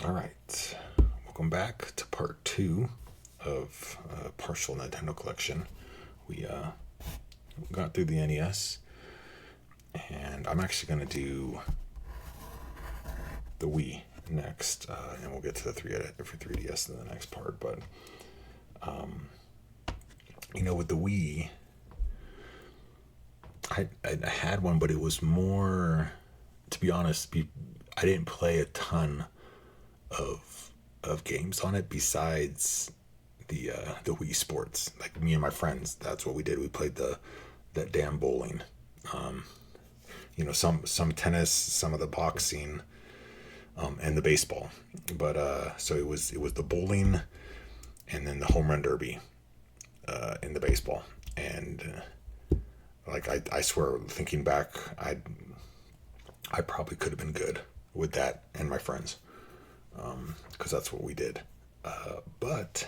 All right, welcome back to part 2 of partial Nintendo collection. We got through the NES, and I'm actually going to do the Wii next, and we'll get to the 3DS in the next part. But with the Wii, I had one, but it was more, to be honest, I didn't play a ton of games on it besides the Wii Sports. Like me and my friends, that's what we did. We played that damn bowling. Some tennis, some of the boxing, and the baseball. But so it was the bowling, and then the home run derby in the baseball. And I swear, thinking back, I probably could have been good with that and my friends, because that's what we did. But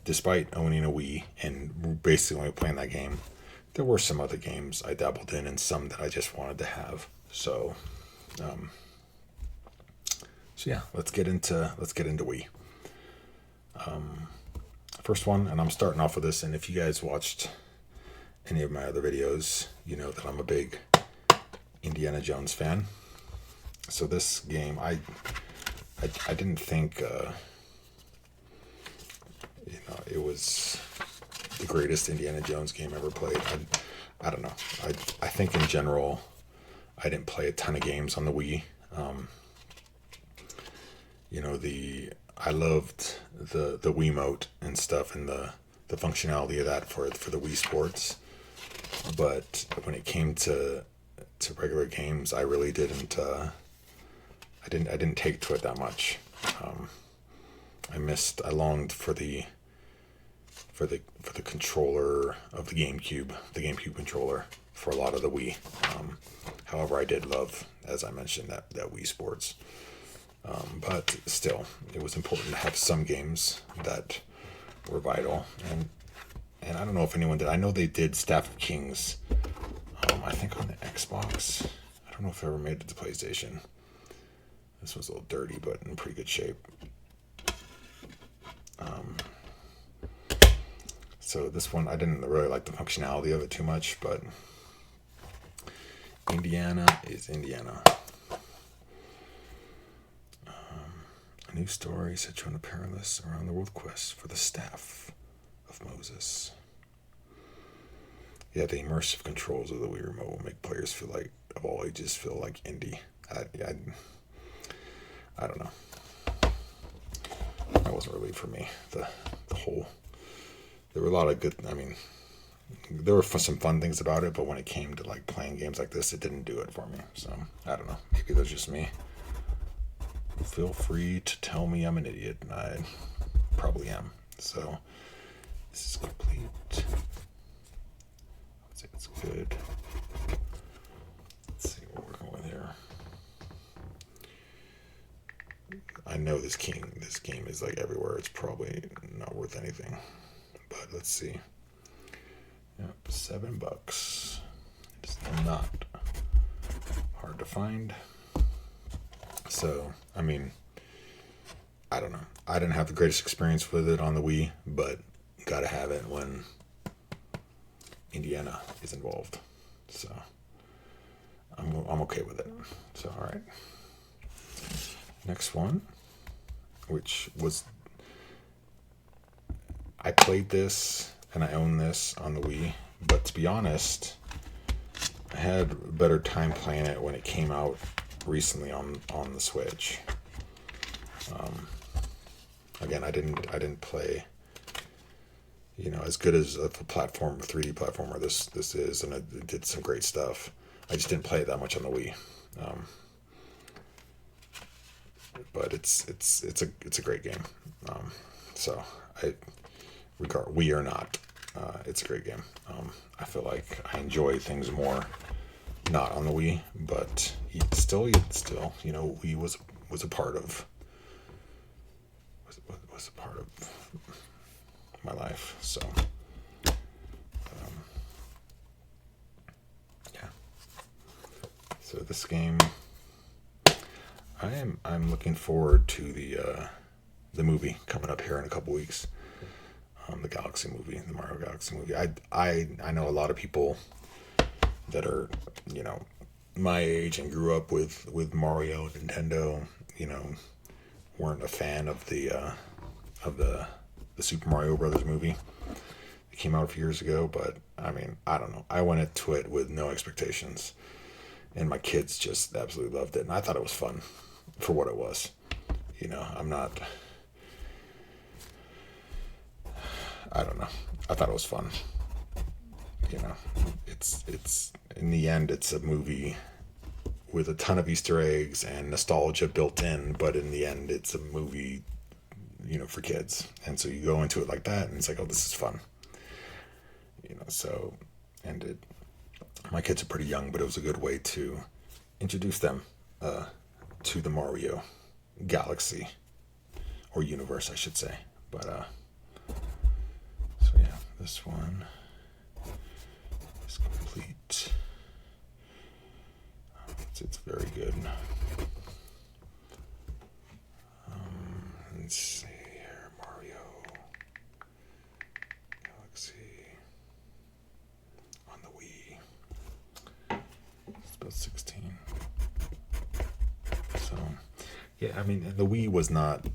despite owning a Wii and basically only playing that game, there were some other games I dabbled in, and some that I just wanted to have. So yeah, let's get into Wii. First one, and I'm starting off with this. And if you guys watched any of my other videos, you know that I'm a big Indiana Jones fan. So this game, I didn't think it was the greatest Indiana Jones game ever played. I don't know. I think in general, I didn't play a ton of games on the Wii. I loved the Wiimote and stuff, and the functionality of that for the Wii Sports. But when it came to regular games, I really didn't. I didn't take to it that much. I longed for the controller of the GameCube controller for a lot of the Wii. However, I did love, as I mentioned, that Wii Sports. But still, it was important to have some games that were vital. And I don't know if anyone did. I know they did Staff of Kings, I think on the Xbox. I don't know if it ever made it to PlayStation. This was a little dirty, but in pretty good shape. So this one, I didn't really like the functionality of it too much, but Indiana is Indiana. A new story set you on a perilous around-the-world quest for the staff of Moses. Yeah, the immersive controls of the Wii Remote will make players of all ages feel like indie. I don't know. That wasn't really for me. The whole... There were a lot of good... there were some fun things about it, but when it came to playing games like this, it didn't do it for me. So, I don't know. Maybe that's just me. Feel free to tell me I'm an idiot, and I probably am. So, this is complete. Let's see, it's good. Let's see what we're working with here. I know this game is everywhere. It's probably not worth anything, but let's see. Yep, $7. It's not hard to find. So, I don't know. I didn't have the greatest experience with it on the Wii, but gotta have it when Indiana is involved. So, I'm okay with it. So, all right. Next one, which was... I played this, and I own this on the Wii, but to be honest, I had a better time playing it when it came out recently on the Switch. Again, I didn't play as good as a 3D platformer this is, and it did some great stuff. I just didn't play it that much on the Wii. But it's a great game. So Wii or not, it's a great game. I feel like I enjoy things more not on the Wii, but still, Wii was a part of my life. So yeah. So this game, I'm looking forward to the movie coming up here in a couple weeks. The Galaxy movie, the Mario Galaxy movie. I know a lot of people that are, you know, my age and grew up with Mario and Nintendo, you know, weren't a fan of the Super Mario Brothers movie. It came out a few years ago, but I mean, I don't know. I went into it with no expectations, and my kids just absolutely loved it, and I thought it was fun for what it was. You know, I don't know. I thought it was fun. You know, it's in the end, it's a movie with a ton of Easter eggs and nostalgia built in, but in the end, it's a movie, you know, for kids. And so you go into it like that, and it's like, oh, this is fun. You know, so, and my kids are pretty young, but it was a good way to introduce them to the Mario Galaxy, or universe, I should say. But, so yeah, this one is complete. It's very good. Let's see here, Mario Galaxy on the Wii. It's about 16. So, yeah, I mean, the Wii was not,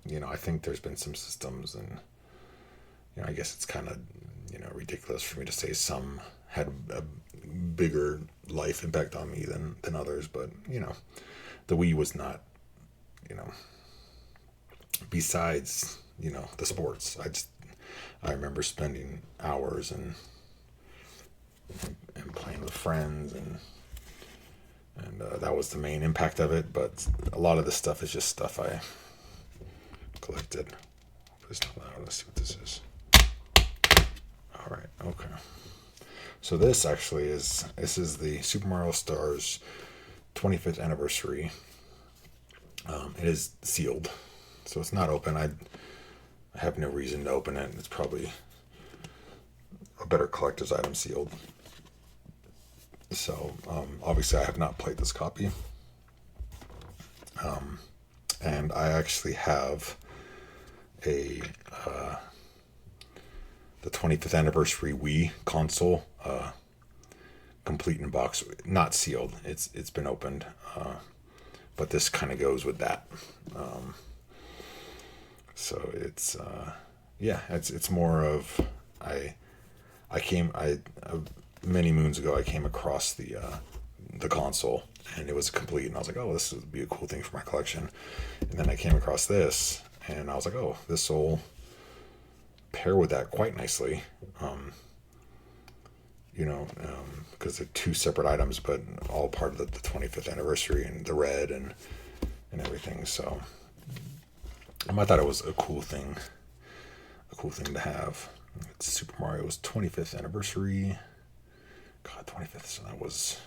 you know, I think there's been some systems, and, you know, I guess it's kind of, you know, ridiculous for me to say some had a bigger life impact on me than others, but, you know, the Wii was not, you know, besides, you know, the sports. I remember spending hours and playing with friends, and that was the main impact of it. But a lot of this stuff is just stuff I collected. It's not loud. Let's see what this is. All right. Okay. So this actually is the Super Mario Stars 25th anniversary. It is sealed, so it's not open. I have no reason to open it. It's probably a better collector's item sealed. So obviously I have not played this copy. And I actually have the 25th anniversary Wii console, complete in box, not sealed. It's been opened, but this kind of goes with that. So it's it's more of many moons ago I came across the console, and it was complete, and I was like, oh, this would be a cool thing for my collection. And then I came across this, and I was like, oh, this will pair with that quite nicely. Because they're two separate items, but all part of the 25th anniversary, and the red and everything. So I thought it was a cool thing to have. It's Super Mario's 25th anniversary. God, 25th. So that was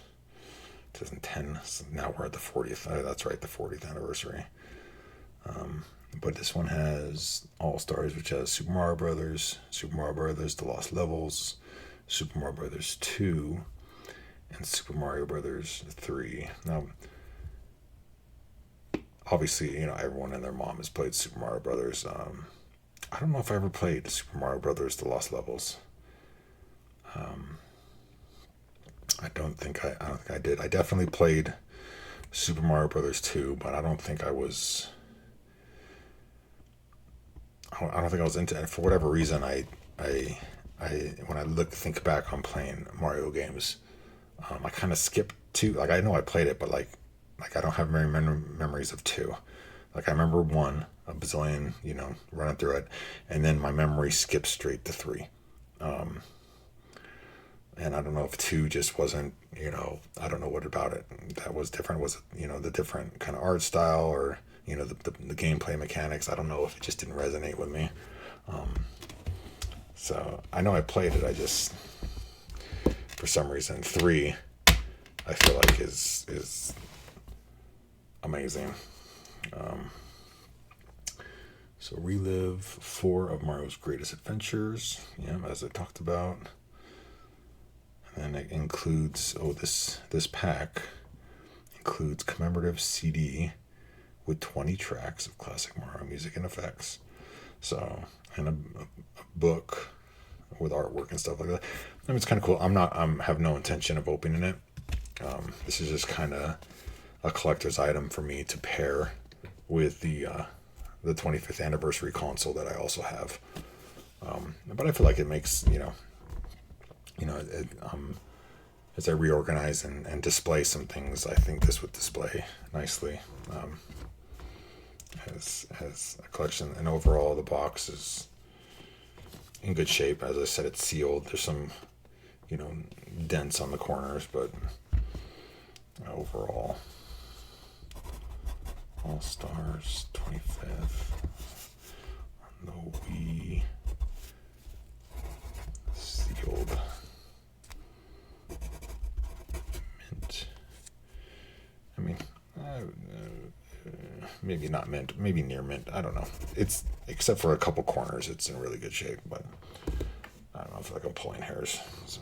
2010. So now we're at the 40th. That's right, the 40th anniversary. But this one has All Stars, which has Super Mario Brothers, Super Mario Brothers: The Lost Levels, Super Mario Brothers 2, and Super Mario Brothers 3. Now, obviously, you know, everyone and their mom has played Super Mario Brothers. I don't know if I ever played Super Mario Brothers: The Lost Levels. I don't think I did. I definitely played Super Mario Brothers 2, but I don't think I was into it. For whatever reason, I when I think back on playing Mario games, I kind of skipped 2. Like, I know I played it, but like I don't have very memories of 2. Like, I remember 1, a bazillion, you know, running through it, and then my memory skipped straight to 3. And I don't know if 2 just wasn't, you know, I don't know what about it that was different. Was it, you know, the different kind of art style, or, you know, the gameplay mechanics? I don't know if it just didn't resonate with me. So I know I played it. I just, for some reason, 3, I feel like is amazing. So relive 4 of Mario's greatest adventures. Yeah, as I talked about. And then it includes, this pack includes commemorative CD with 20 tracks of classic Mario music and effects. So, and a book with artwork and stuff like that. I mean, it's kind of cool. Have no intention of opening it. This is just kind of a collector's item for me to pair with the 25th anniversary console that I also have. But I feel like it makes, as I reorganize and display some things, I think this would display nicely as a collection. And overall, the box is in good shape. As I said, it's sealed. There's some, dents on the corners, but overall, All Stars 25th on the Wii, sealed, mint. I mean, maybe not mint, maybe near mint. I don't know. It's, except for a couple corners, it's in really good shape, but I don't know, I feel like I'm pulling hairs. So,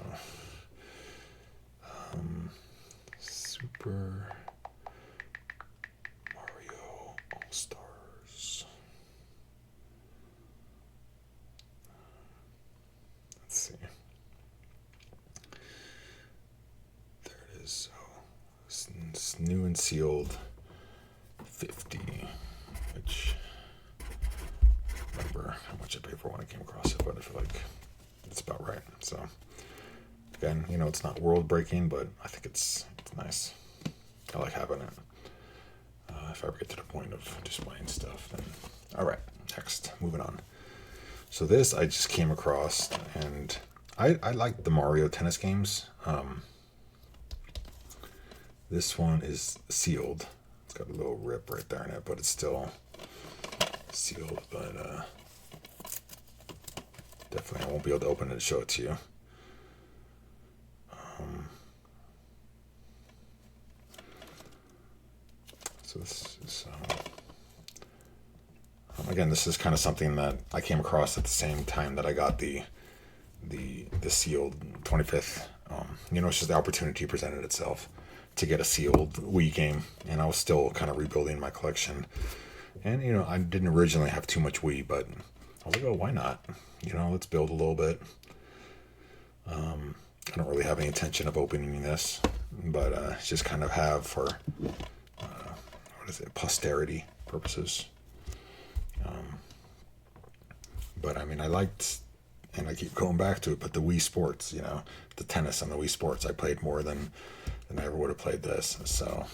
Super Mario All-Stars. Let's see. There it is. So, it's new and sealed 50, which I don't remember how much I paid for when I came across it, but I feel like it's about right. So, again, it's not world breaking, but I think it's nice. I like having it. If I ever get to the point of displaying stuff, then all right. Next, moving on. So this I just came across, and I like the Mario tennis games. This one is sealed. It's got a little rip right there in it, but it's still sealed. But definitely, I won't be able to open it and show it to you. So this is, again, this is kind of something that I came across at the same time that I got the sealed 25th. It's just the opportunity presented itself to get a sealed Wii game, and I was still kind of rebuilding my collection. And I didn't originally have too much Wii, but I was like, oh, why not? Let's build a little bit. I don't really have any intention of opening this, but just kind of have for posterity purposes. But I mean, I liked, and I keep going back to it, but the Wii Sports, the tennis on the Wii Sports, I played more than I ever would have played this. So,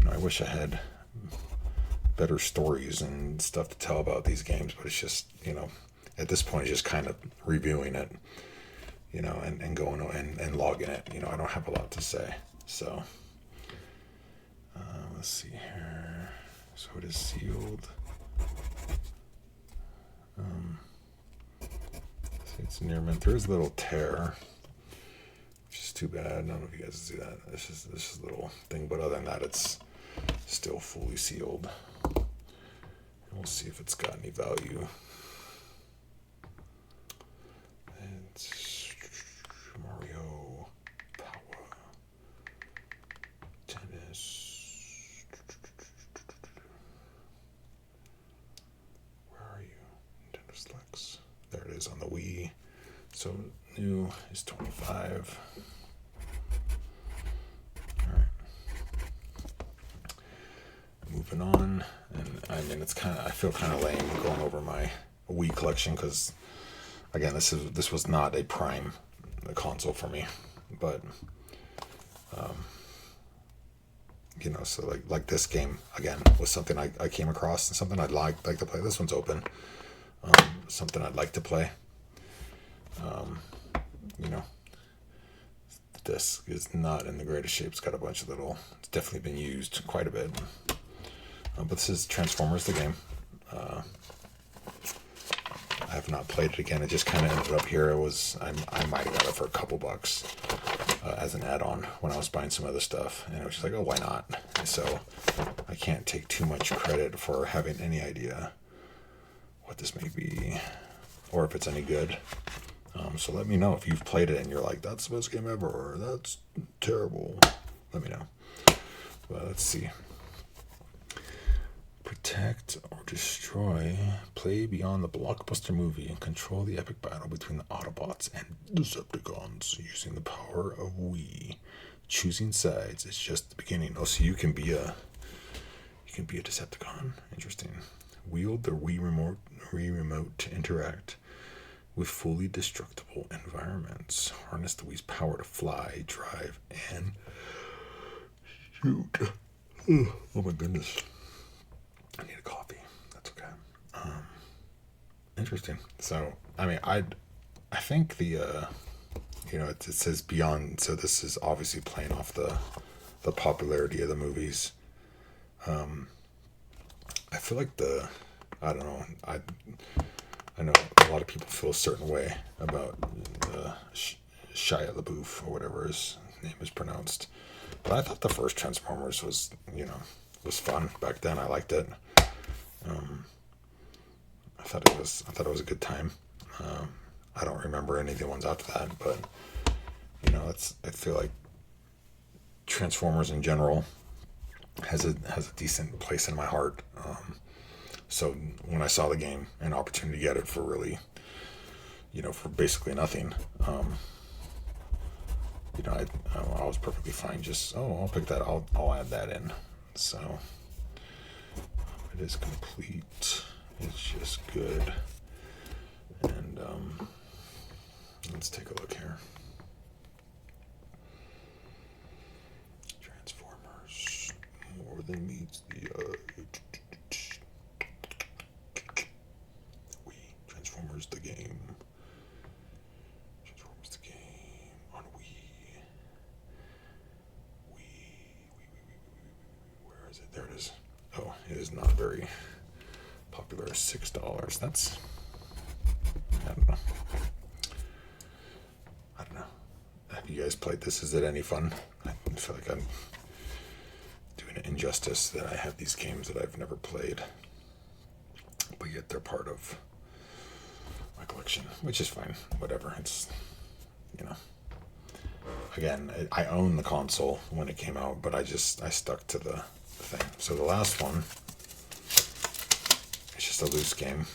I wish I had better stories and stuff to tell about these games, but it's just, at this point, just kind of reviewing it, and going and logging it. I don't have a lot to say. So, let's see here. So it is sealed. See, it's near mint. There is a little tear, which is too bad. I don't know if you guys see that. This is a little thing, but other than that, it's still fully sealed. And we'll see if it's got any value. It's Mario Power Tennis. Where are you? Nintendo Selects. There it is on the Wii. So new is 25. All right. Moving on, and I mean, I feel kind of lame going over my Wii collection because, again, this was not a prime console for me, but so like this game again was something I came across and something I'd like to play. This one's open. Something I'd like to play. The disc is not in the greatest shape. It's got a bunch of it's definitely been used quite a bit. But this is Transformers the game. I have not played it again. It just kind of ended up here. I might have got it for a couple bucks as an add-on when I was buying some other stuff, and it was just like, oh, why not? And so I can't take too much credit for having any idea what this may be or if it's any good. So let me know if you've played it and you're like, that's the best game ever, or that's terrible. Let me know. Well, let's see. Protect or destroy. Play beyond the blockbuster movie and control the epic battle between the Autobots and Decepticons using the power of we. Choosing sides is just the beginning. Oh, so you can be a Decepticon. Interesting. Wield the Wii remote to interact with fully destructible environments. Harness the Wii's power to fly, drive, and shoot. Oh my goodness. I need a coffee. That's okay. Interesting. So, I mean, I think the, it says beyond. So this is obviously playing off the popularity of the movies. I feel like I don't know. I know a lot of people feel a certain way about Shia LaBeouf or whatever his name is pronounced. But I thought the first Transformers was fun back then. I liked it. I thought it was a good time. I don't remember any of the ones after that, but I feel like Transformers in general has a decent place in my heart. So when I saw the game, an opportunity to get it for really, for basically nothing, I was perfectly fine. Just I'll pick that. I'll add that in. So it is complete. It's just good. And let's take a look here. Transformers more than meets the eye. Transformers the game. Transformers the game on Wii. Where is it? There it is. Oh, it is not very popular. $6. That's. I don't know. Have you guys played this? Is it any fun? I feel like I'm doing it injustice that I have these games that I've never played, but yet they're part of my collection, which is fine. Whatever. It's, again, I own the console when it came out, but I stuck to the thing. So the last one, it's just a loose game.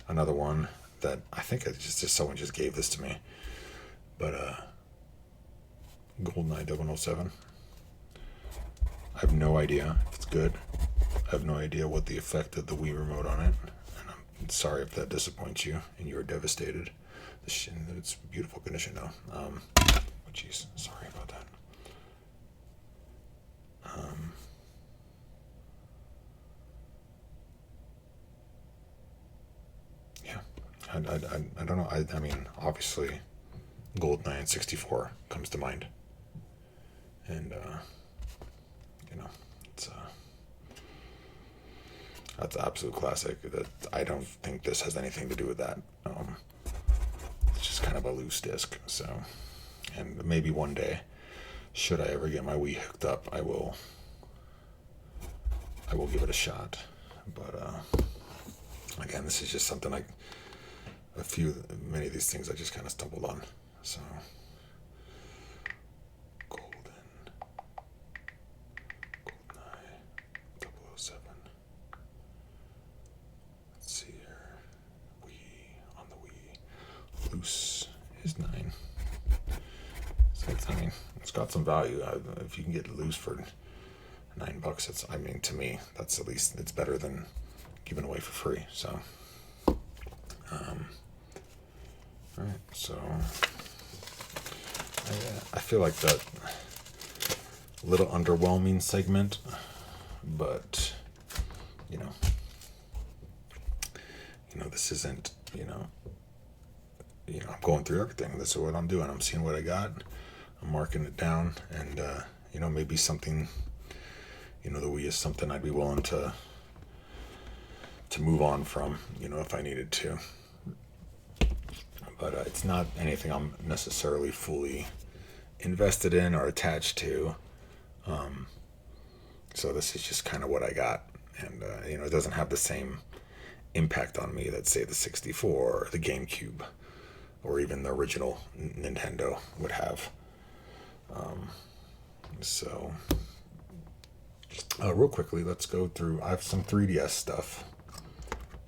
Another one that I think someone just gave this to me, but GoldenEye 007. I have no idea if it's good. I have no idea what the effect of the Wii remote on it. And I'm sorry if that disappoints you and you're devastated. It's beautiful condition now. Jeez, sorry about that. Yeah, I don't know. I mean, obviously, GoldenEye and 64 comes to mind, and it's that's an absolute classic. That I don't think this has anything to do with that. It's just kind of a loose disc. So, and maybe one day, should I ever get my Wii hooked up, I will give it a shot. But again, this is just something like many of these things I just kind of stumbled on. So, GoldenEye 007. Let's see here. Wii on the Wii. Loose is 9. So it's got some value. If you can get it loose for $9, to me, that's at least it's better than giving away for free. So, all right. So, I feel like that little underwhelming segment, but this isn't. I'm going through everything. This is what I'm doing. I'm seeing what I got. I'm marking it down, and maybe something. The Wii is something I'd be willing to move on from. If I needed to. But it's not anything I'm necessarily fully invested in or attached to. So this is just kind of what I got, and it doesn't have the same impact on me that say the 64 or the GameCube or even the original Nintendo would have. So, real quickly, let's go through. I have some 3DS stuff,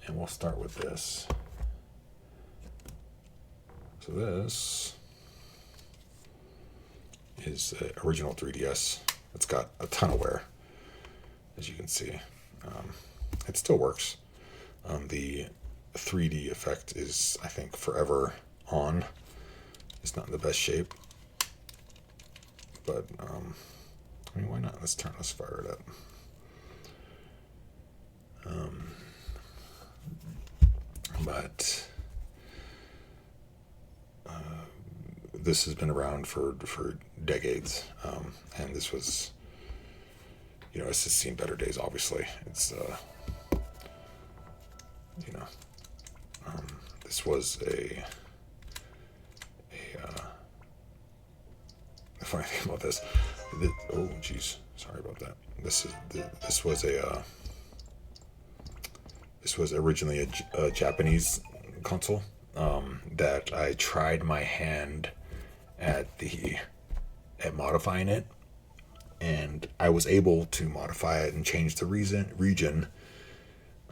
and we'll start with this. So this is the original 3DS. It's got a ton of wear, as you can see. It still works. The 3D effect is, I think, forever on. It's not in the best shape, but I mean, why not? Let's fire it up. But this has been around for decades, and this was, it's just seen better days. Obviously, it's this was a the funny thing about this. Oh, geez, sorry about that. This was originally a Japanese console that I tried my hand at modifying it, and I was able to modify it and change the region,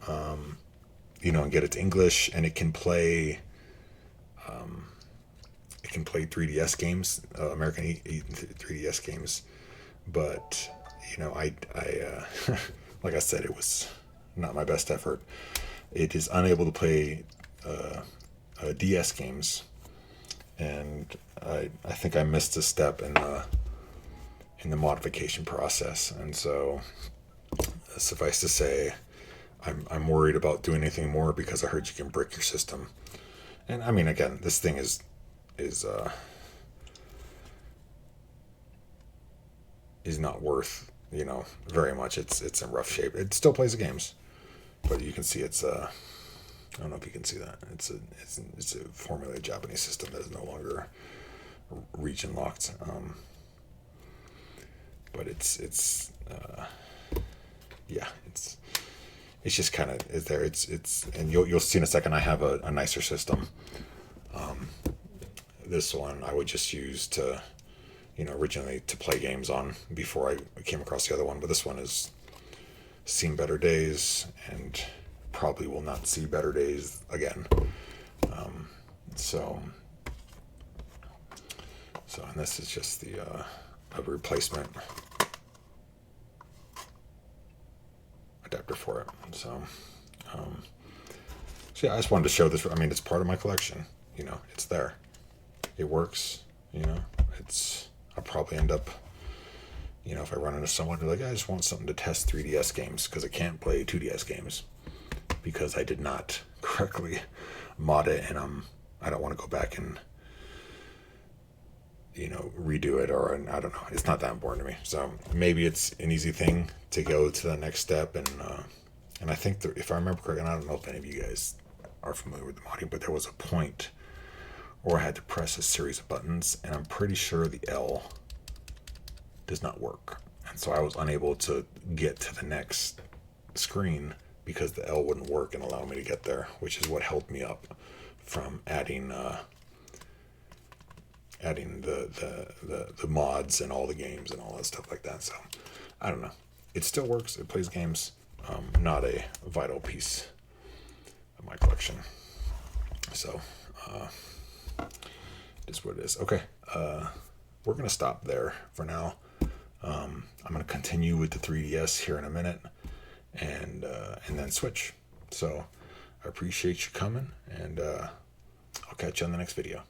and get it to English, and it can play 3DS games, American 3DS games, but I like I said, it was not my best effort. It is unable to play DS games, and I think I missed a step in the modification process, and so suffice to say, I'm worried about doing anything more because I heard you can brick your system, and I mean, again, this thing is not worth very much. It's in rough shape. It still plays the games, but you can see it's I don't know if you can see that. It's a formulated Japanese system that is no longer region locked. But it's just kind of is there. It's and you'll see in a second. I have a nicer system. This one I would just use to, originally to play games on before I came across the other one. But this one has seen better days and probably will not see better days again. So and this is just a replacement adapter for it. So yeah, I just wanted to show this. I mean, it's part of my collection. It's there. It works. I'll probably end up, if I run into someone who's like, I just want something to test 3DS games because I can't play 2DS games because I did not correctly mod it, and I don't want to go back and redo it, or I don't know. It's not that important to me. So maybe it's an easy thing to go to the next step, and I think that if I remember correctly, and I don't know if any of you guys are familiar with the modding, but there was a point where I had to press a series of buttons, and I'm pretty sure the L does not work, and so I was unable to get to the next screen because the L wouldn't work and allow me to get there, which is what held me up from adding the mods and all the games and all that stuff like that. So I don't know. It still works. It plays games. Not a vital piece of my collection. So it is what it is. Okay. We're going to stop there for now. I'm going to continue with the 3DS here in a minute and then switch. So I appreciate you coming, and I'll catch you on the next video.